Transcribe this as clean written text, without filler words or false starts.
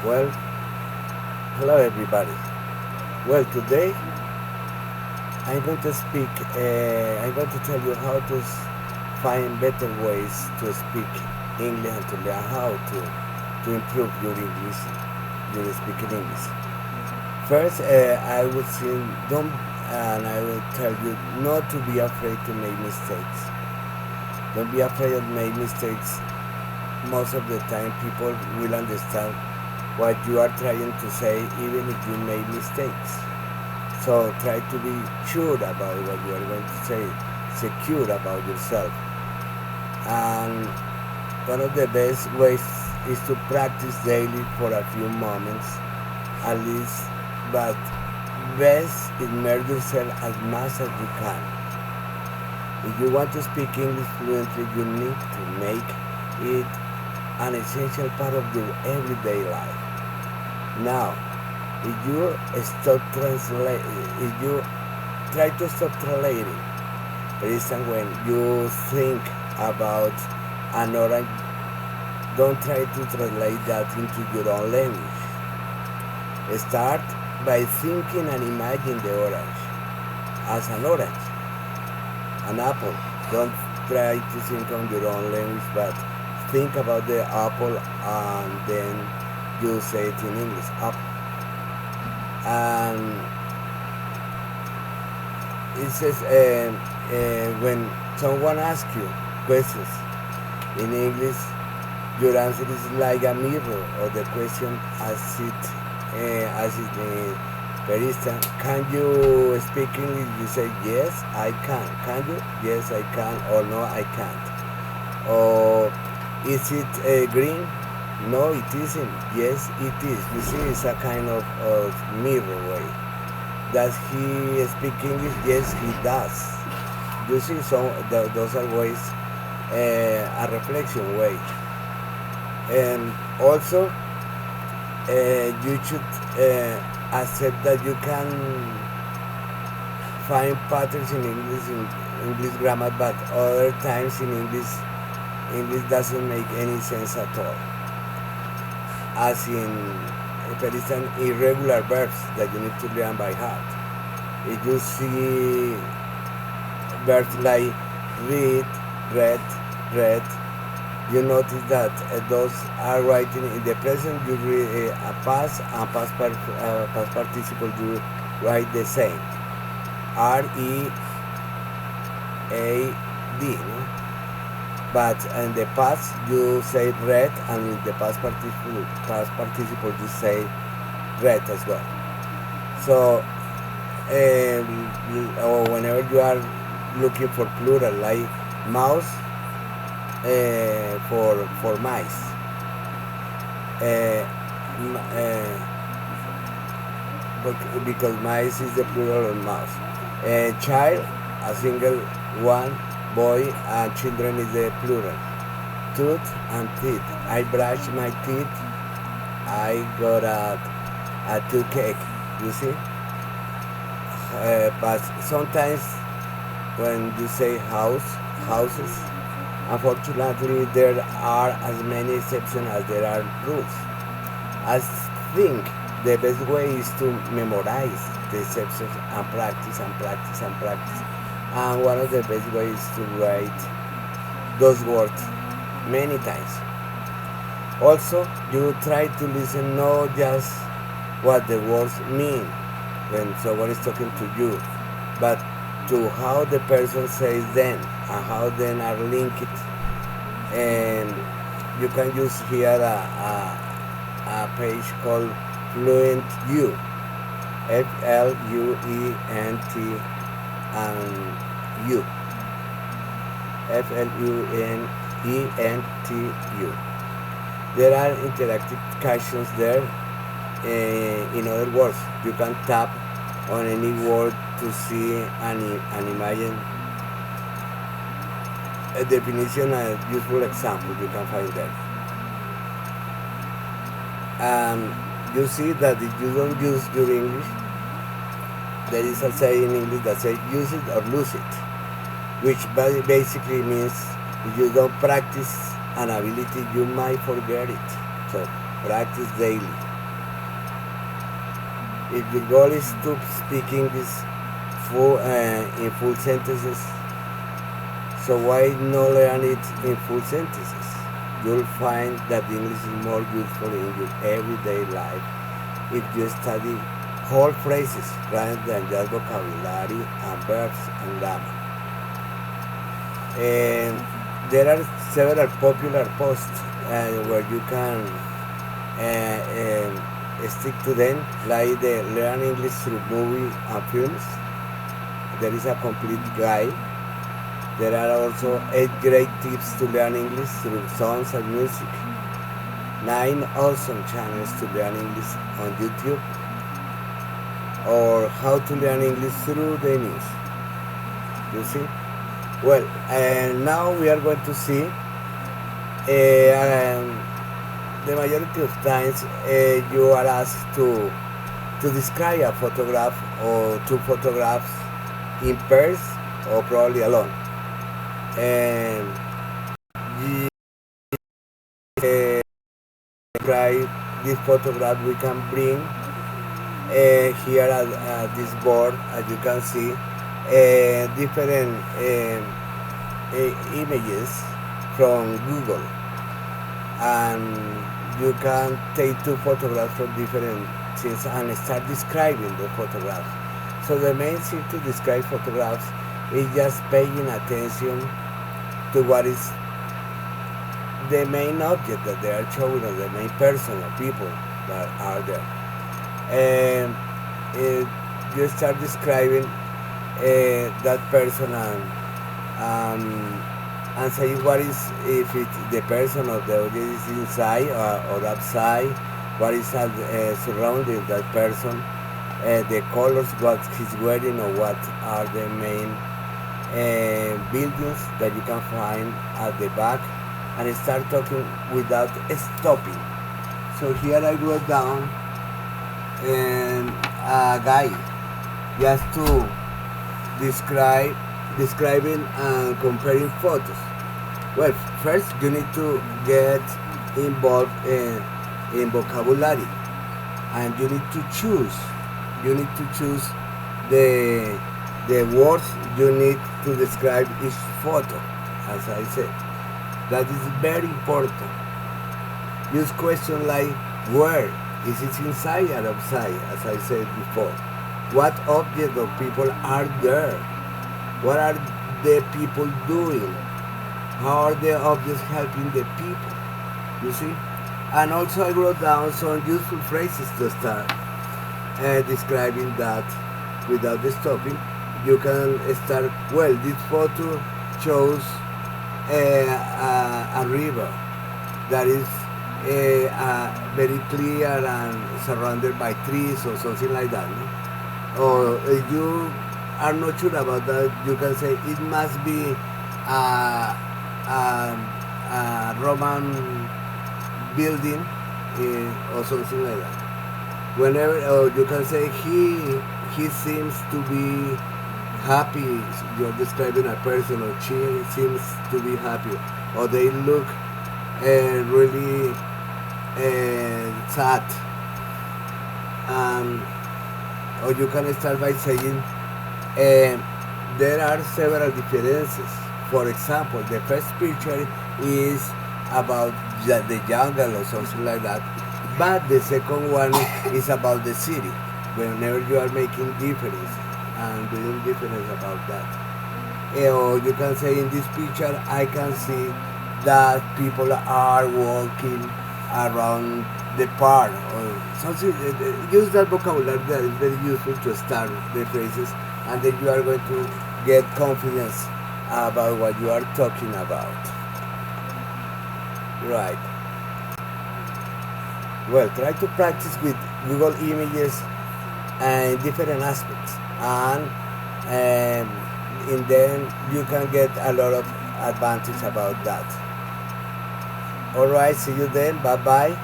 Well, hello everybody. Well, today I'm going to speak, I'm going to tell you how to find better ways to speak English and to learn how to improve your English, your speaking English. First, I would say don't, and I will tell you not to be afraid to make mistakes. Don't be afraid of make mistakes. Most of the time, people will understand what you are trying to say, even if you make mistakes. So try to be sure about what you are going to say, secure about yourself. And one of the best ways is to practice daily for a few moments, at least, but best immerse yourself as much as you can. If you want to speak English fluently, you need to make it an essential part of your everyday life. Now, if you if you try to stop translating, for instance, when you think about an orange, don't try to translate that into your own language. Start by thinking and imagine the orange as an orange, an apple. Don't try to think on your own language, but think about the apple and then you say it in English, apple. And it says when someone asks you questions in English, your answer is like a mirror of the question as it for instance, can you speak English? You say yes, I can. Can you? Yes, I can. Or no, I can't. Or is it green? No, it isn't. Yes, it is. You see, it's a kind of mirror way. Does he speak English? Yes, he does. You see, so those are ways, a reflection way. And also, you should accept that you can find patterns in English grammar, but other times in English doesn't make any sense at all. As in, for instance, irregular verbs that you need to learn by heart. If you see verbs like read, read, you notice that those are writing in the present. You read a past and past participle. You write the same. R-E-A-D. No? But in the past you say read, and in the past participle you say read as well. So or whenever you are looking for plural, like mouse, for mice, because mice is the plural of mouse. Child, a single one. Boy and children is the plural. Tooth and teeth. I brush my teeth. I got a toothache. You see? But sometimes when you say houses, unfortunately there are as many exceptions as there are rules. I think the best way is to memorize the exceptions and practice and practice and practice. And one of the best ways is to write those words many times. Also, you try to listen not just what the words mean when someone is talking to you, but to how the person says them and how then are linked. And you can use here a page called Fluent U, Fluent and U, Fluentu. There are interactive captions there. In other words, you can tap on any word to see and imagine a definition and useful example you can find there. You see that if you don't use your English, there is a saying in English that says use it or lose it, which basically means if you don't practice an ability, you might forget it. So practice daily. If your goal is to speak English in full sentences, so why not learn it in full sentences? You'll find that English is more useful in your everyday life if you study whole phrases rather than just vocabulary and verbs and grammar. And there are several popular posts where you can stick to them, like the Learn English through movies and films. There is a complete guide. There are also 8 great tips to learn English through songs and music. 9 awesome channels to learn English on YouTube. Or how to learn English through the news. You see? Well, and now we are going to see the majority of times you are asked to describe a photograph or 2 photographs in pairs or probably alone. And you describe this photograph, we can bring here at this board, as you can see, different images from Google, and you can take 2 photographs from different things and start describing the photographs. So the main thing to describe photographs is just paying attention to what is the main object that they are showing, or the main person or people that are there. And you start describing that person and say what is, if it's the person or the audience is inside or outside, what is surrounding that person, the colors, what he's wearing, or what are the main buildings that you can find at the back, and start talking without stopping. So here I wrote down a guide just to describing and comparing photos. Well, first you need to get involved in vocabulary, and you need to choose the words you need to describe each photo. As I said, that is very important. Use questions like where, is it inside or outside, as I said before. What objects or people are there? What are the people doing? How are the objects helping the people? You see? And also I wrote down some useful phrases to start describing that without stopping. You can start, well, this photo shows a river that is very clear and surrounded by trees or something like that. No? Or if you are not sure about that, you can say it must be a Roman building or something like that. Whenever, or you can say he seems to be happy. You're describing a person, or she seems to be happy, or they look really sad. Or you can start by saying there are several differences. For example, the first picture is about the jungle or something like that, but the second one is about the city. Whenever you are making difference and doing difference about that. Or you can say, in this picture I can see that people are walking around the park, or something. Use that vocabulary that is very useful to start the phrases, and then you are going to get confidence about what you are talking about. Right. Well, try to practice with Google Images and different aspects, and then you can get a lot of advantage about that. Alright, see you then. Bye bye.